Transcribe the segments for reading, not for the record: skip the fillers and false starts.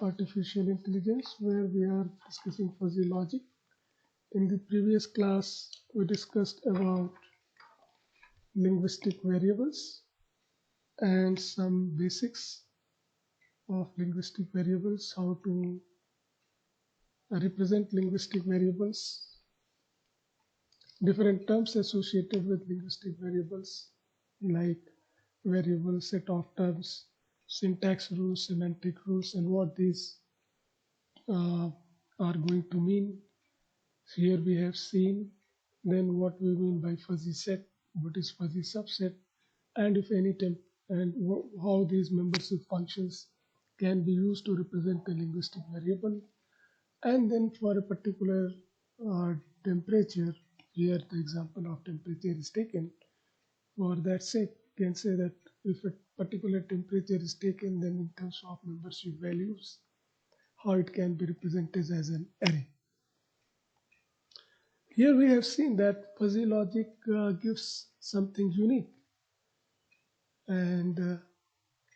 Artificial Intelligence, where we are discussing fuzzy logic. In the previous class, we discussed about linguistic variables and some basics of linguistic variables, how to represent linguistic variables, different terms associated with linguistic variables, like variable set of terms, syntax rules, semantic rules, and what these uh, are going to mean. Here we have seen then what we mean by fuzzy set, what is fuzzy subset, and if any temp and how these membership functions can be used to represent a linguistic variable. And then for a particular uh, temperature, here the example of temperature is taken. For that sake, you can say that if a particular temperature is taken, then in terms of membership values, how it can be represented as an array. Here we have seen that fuzzy logic gives something unique, and uh,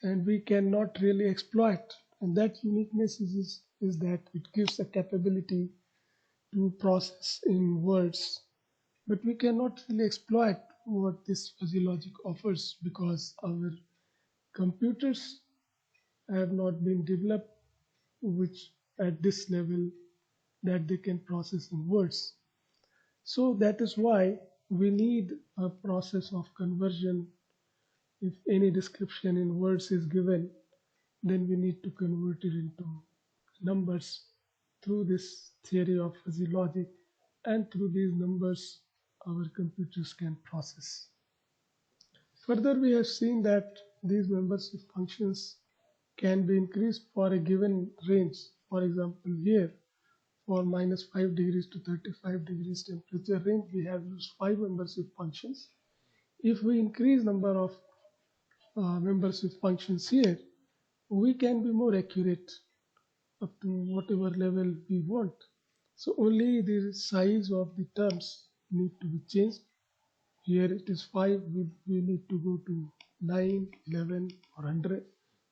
and we cannot really exploit. And that uniqueness is that it gives a capability to process in words, but we cannot really exploit what this fuzzy logic offers because our computers have not been developed which at this level that they can process in words. So that is why we need a process of conversion. If any description in words is given, then we need to convert it into numbers through this theory of fuzzy logic, and through these numbers our computers can process. Further, we have seen that these membership functions can be increased for a given range. For example, here for -5 degrees to 35 degrees temperature range, we have used 5 membership functions. If we increase number of membership functions here, we can be more accurate up to whatever level we want. So only the size of the terms need to be changed. Here it is 5, we need to go to 9, 11 or 100.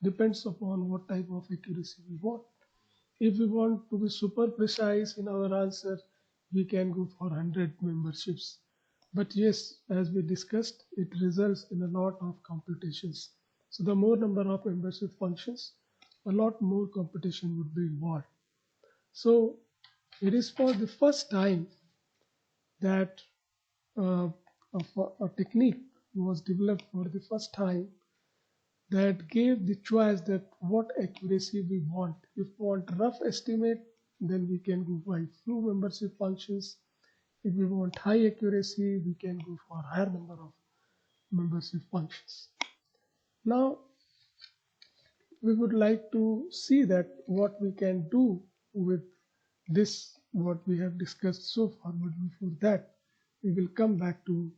Depends upon what type of accuracy we want. If we want to be super precise in our answer, we can go for 100 memberships. But yes, as we discussed, it results in a lot of computations. So the more number of membership functions, a lot more computation would be involved. So it is for the first time that uh, a technique was developed for the first time that gave the choice that what accuracy we want. If we want rough estimate, then we can go by few membership functions. If we want high accuracy, we can go for higher number of membership functions. Now, we would like to see that what we can do with this, what we have discussed so far. But before that, we will come back to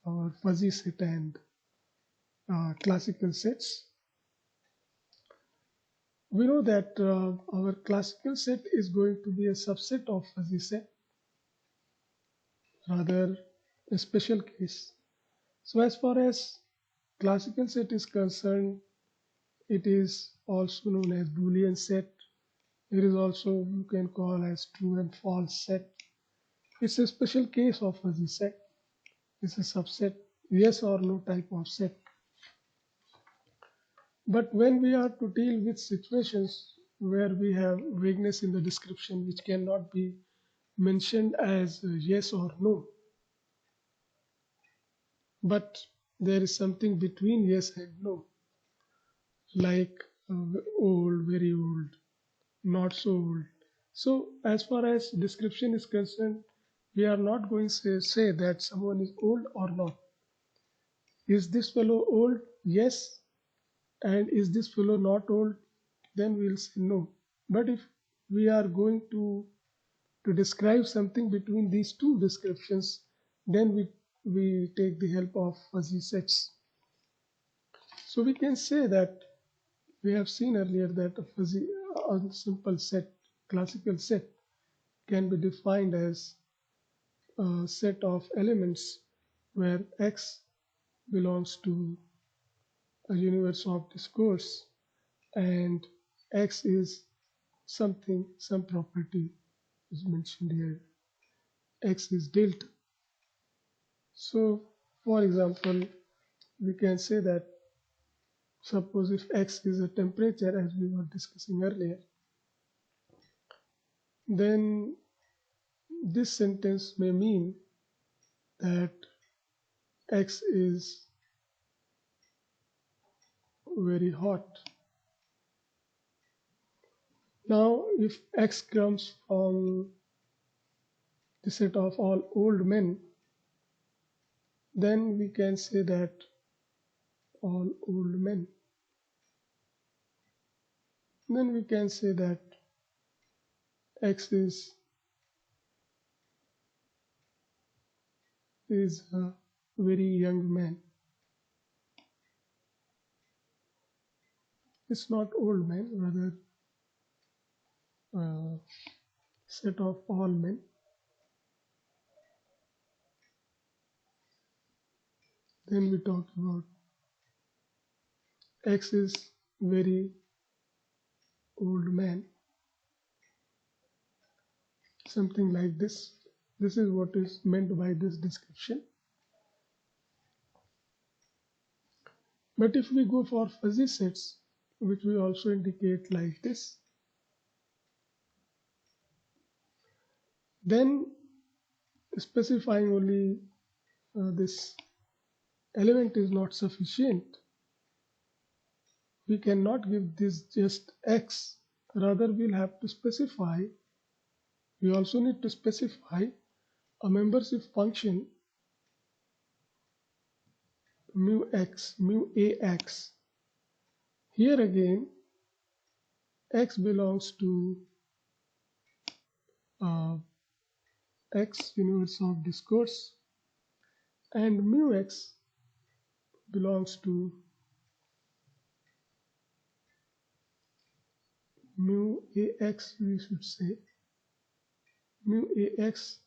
our fuzzy set and classical sets. We know that our classical set is going to be a subset of fuzzy set, rather a special case. So as far as classical set is concerned, it is also known as Boolean set. It is also you can call as true and false set. It's a special case of fuzzy set. It's a subset, yes or no type of set. But when we are to deal with situations where we have vagueness in the description which cannot be mentioned as yes or no, but there is something between yes and no, like old, very old, not so old. So, as far as description is concerned, we are not going to say that someone is old or not. Is this fellow old? Yes. And is this fellow not old? Then we'll say no. But if we are going to describe something between these two descriptions, then we take the help of fuzzy sets. So we can say that we have seen earlier that a simple set, classical set, can be defined as a set of elements where X belongs to a universe of discourse and X is something, some property is mentioned here. X is delta. So, for example, we can say that suppose if X is a temperature as we were discussing earlier, then this sentence may mean that X is very hot. Now, if X comes from the set of all old men, then we can say that all old men. Then we can say that X is a very young man. It's not old man, rather set of all men. Then we talk about X is very old man, something like this. This is what is meant by this description. But if we go for fuzzy sets, which we also indicate like this, then specifying only this element is not sufficient. We cannot give this just X, rather we'll have to specify, we also need to specify a membership function mu x, mu ax. Here again, x belongs to x universe of discourse, and mu x belongs to mu ax, we should say. Mu ax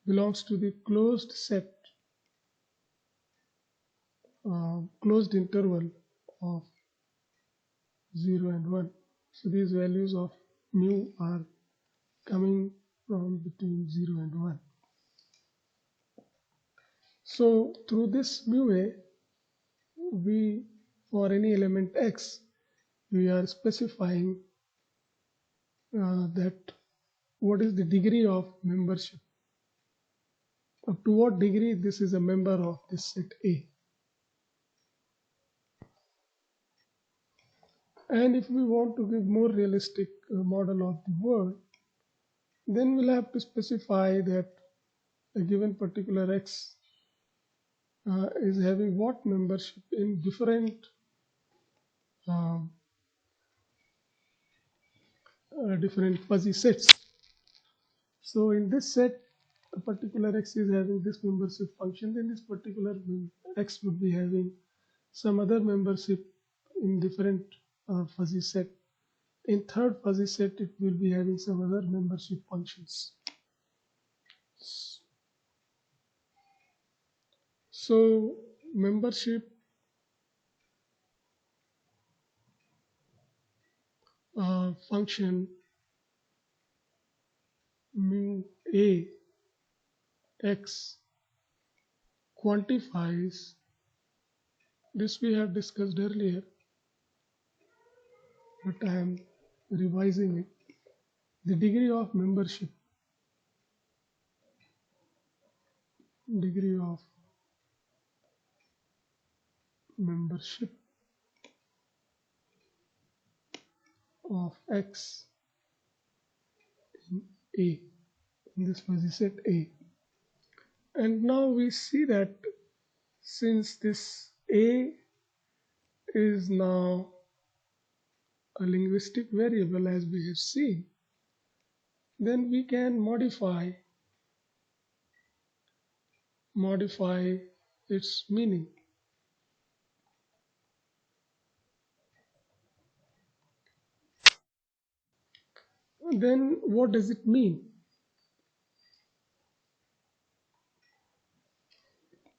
belongs to the closed set, closed interval of 0 and 1. So these values of mu are coming from between 0 and 1. So through this mu a, we, for any element x, we are specifying that what is the degree of membership, up to what degree this is a member of this set A. And if we want to give more realistic model of the world, then we'll have to specify that a given particular x is having what membership in um, different fuzzy sets. So in this set, a particular x is having this membership function, then this particular x would be having some other membership in different fuzzy set. In third fuzzy set, it will be having some other membership functions. So membership function mu a x quantifies, this we have discussed earlier, but I am revising it, the degree of membership, degree of membership of x in A, in this fuzzy set A. And now we see that since this A is now a linguistic variable as we have seen, then we can modify its meaning. Then what does it mean?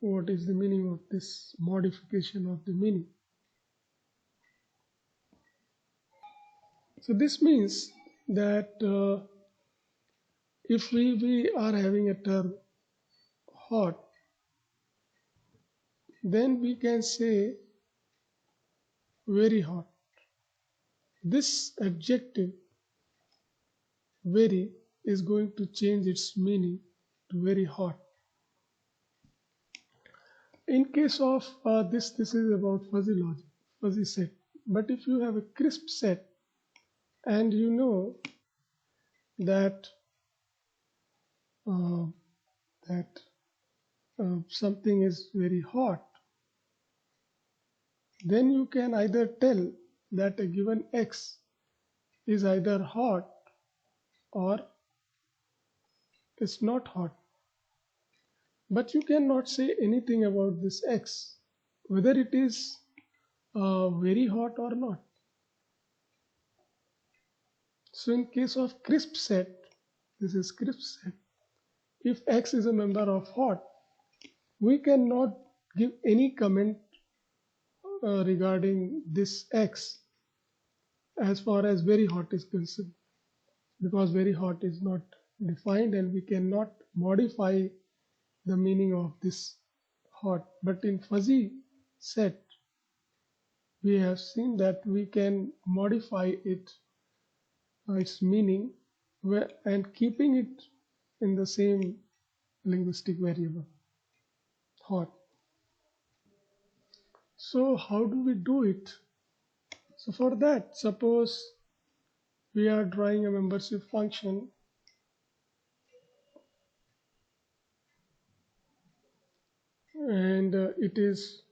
What is the meaning of this modification of the meaning? So this means that if we are having a term hot, then we can say very hot. This adjective very is going to change its meaning to very hot. In case of this is about fuzzy logic, fuzzy set. But if you have a crisp set and you know that uh, that something is very hot, then you can either tell that a given x is either hot or it's not hot. But you cannot say anything about this x, whether it is very hot or not. So in case of crisp set, this is crisp set. If x is a member of hot, we cannot give any comment regarding this x as far as very hot is concerned, because very hot is not defined and we cannot modify the meaning of this hot. But in fuzzy set, we have seen that we can modify its meaning, and keeping it in the same linguistic variable, hot. So how do we do it? So for that, suppose we are drawing a membership function, and it is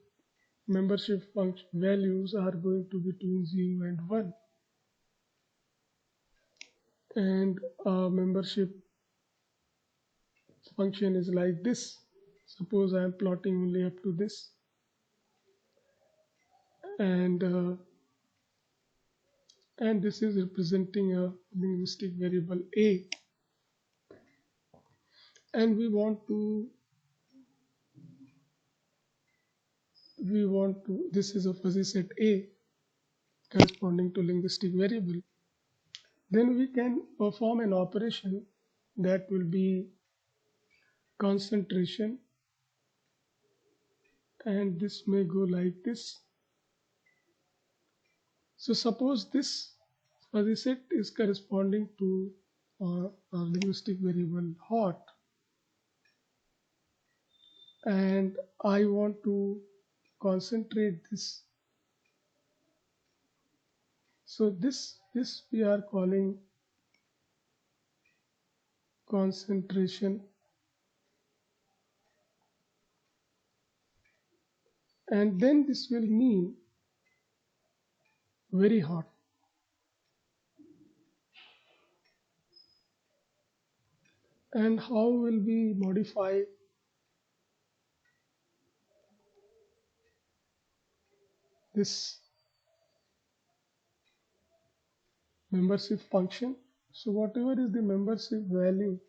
membership function values are going to be between 0 and 1, and membership function is like this. Suppose I am plotting only up to this, and this is representing a linguistic variable a, and we want to this is a fuzzy set a corresponding to linguistic variable. Then we can perform an operation that will be concentration, and this may go like this. So suppose this fuzzy set is corresponding to a linguistic variable hot, and I want to concentrate this. So this we are calling concentration, and then this will mean very hot. And how will we modify this membership function? So whatever is the membership value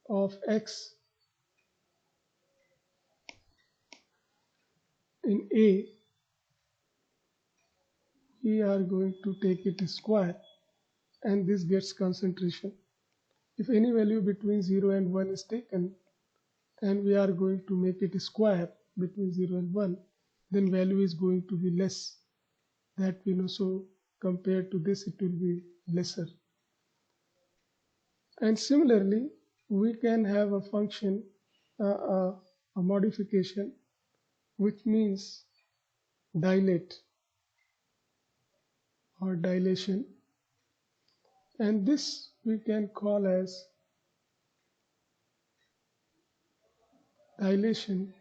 of x in A, we are going to take it square, and this gets concentration. If any value between 0 and 1 is taken, and we are going to make it square between 0 and 1, then value is going to be less, that we know. So compared to this, it will be lesser. And similarly, we can have a function, a modification, which means dilate or dilation, and this we can call as dilation,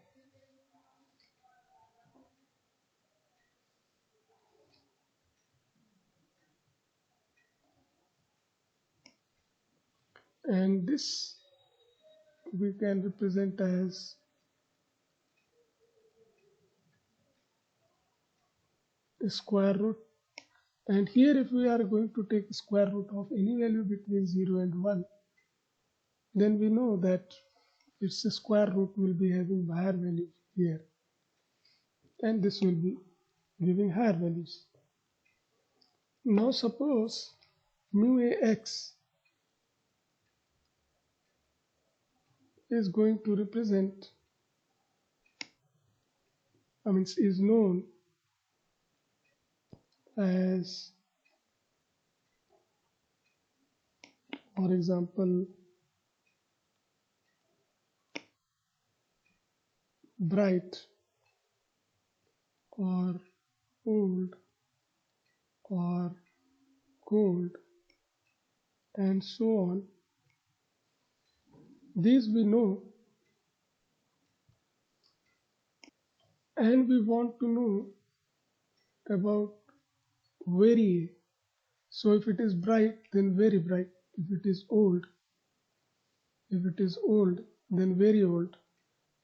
and this we can represent as square root. And here, if we are going to take square root of any value between 0 and 1, then we know that its square root will be having higher value here, and this will be giving higher values. Now suppose mu ax is going to represent, is known as, for example, bright or old or cold and so on. These we know, and we want to know about very. So if it is bright, then very bright. If it is old, then very old.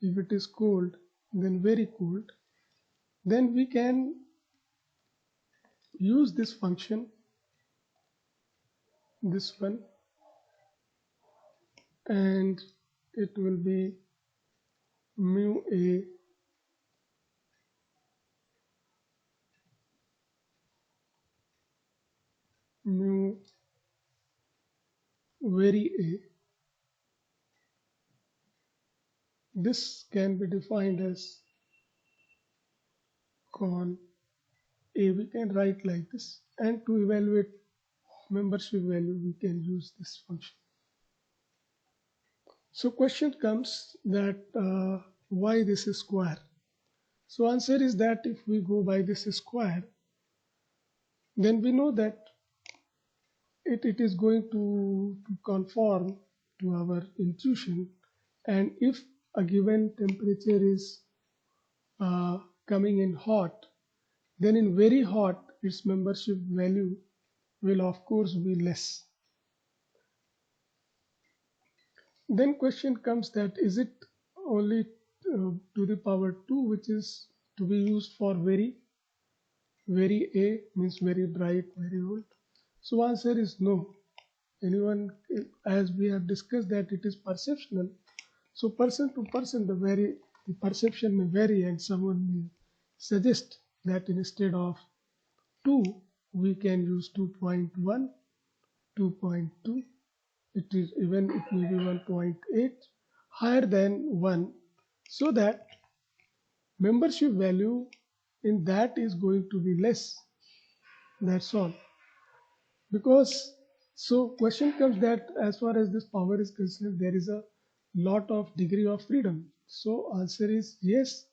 If it is cold, then very cold. Then we can use this function, this one, and it will be mu a mu very a. This can be defined as con a. We can write like this, and to evaluate membership value we can use this function. So question comes that why this is square? So answer is that if we go by this square, then we know that it is going to conform to our intuition, and if a given temperature is coming in hot, then in very hot its membership value will of course be less. Then question comes that is it only to the power 2 which is to be used for very a, means very bright, very old? So answer is no. Anyone, as we have discussed that it is perceptional. So person to person the perception may vary, and someone may suggest that instead of 2 we can use 2.1, 2.2. It is even it may be 1.8 higher than 1, so that membership value in that is going to be less. That's all. Because so question comes that as far as this power is concerned, there is a lot of degree of freedom. So answer is yes,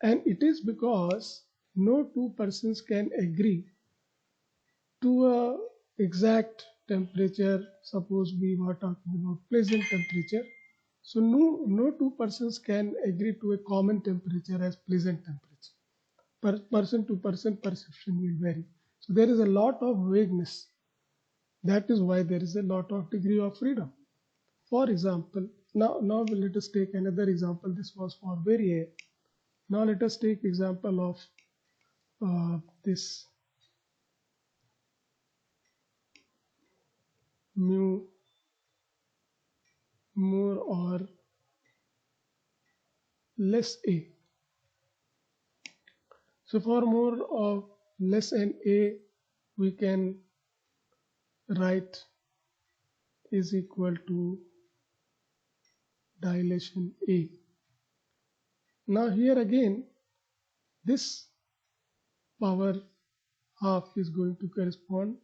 and it is because no two persons can agree to a exact temperature. Suppose we were talking about pleasant temperature, so no two persons can agree to a common temperature as pleasant temperature. Person to person perception will vary, so there is a lot of vagueness. That is why there is a lot of degree of freedom. For example, now let us take another example. This was for very air. Now let us take example of this mu more or less a. So for more or less than a, we can write is equal to dilation a. Now here again, this power half is going to correspond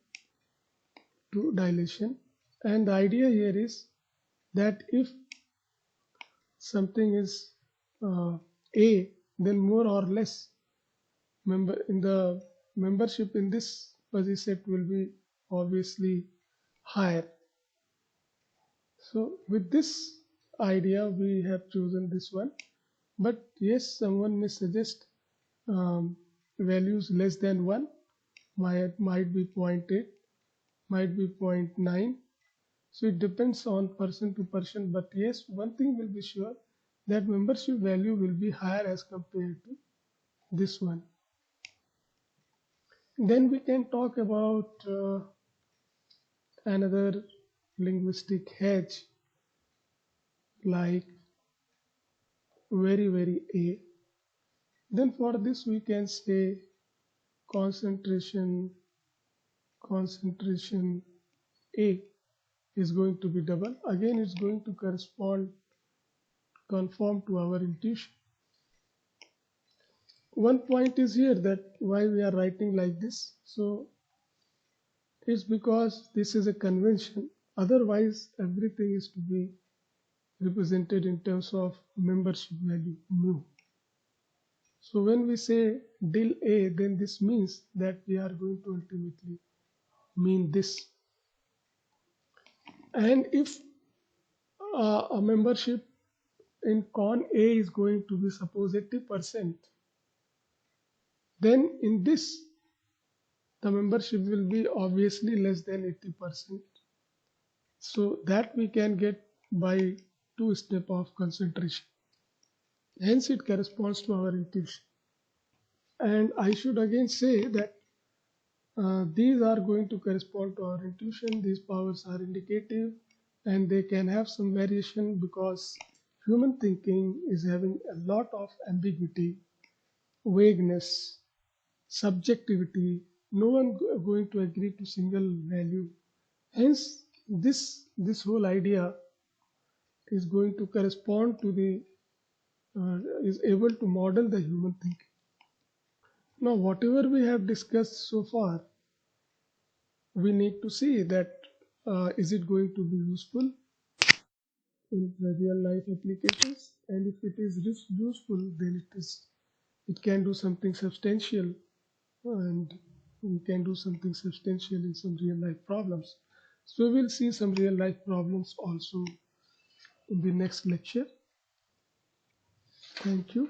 to dilation, and the idea here is that if something is a, then more or less the membership in this fuzzy set will be obviously higher. So with this idea we have chosen this one, but yes, someone may suggest values less than 1, might be 0.8, might be 0.9. So it depends on person to person, but yes, one thing will be sure, that membership value will be higher as compared to this one. Then we can talk about another linguistic hedge like very a. Then for this we can say concentration concentration A is going to be double. Again, it's going to conform to our intuition. One point is here that why we are writing like this. So it's because this is a convention. Otherwise, everything is to be represented in terms of membership value mu. So when we say dil A, then this means that we are going to ultimately mean this. And if a membership in con A is going to be suppose 80%, then in this the membership will be obviously less than 80%. So that we can get by two step of concentration. Hence it corresponds to our intuition. And I should again say that these are going to correspond to our intuition. These powers are indicative and they can have some variation because human thinking is having a lot of ambiguity, vagueness, subjectivity. No one going to agree to single value. Hence, this whole idea is going to correspond to the is able to model the human thinking. Now, whatever we have discussed so far, we need to see that is it going to be useful in the real life applications, and if it is useful, then it can do something substantial, and we can do something substantial in some real life problems. So we'll see some real life problems also in the next lecture. Thank you.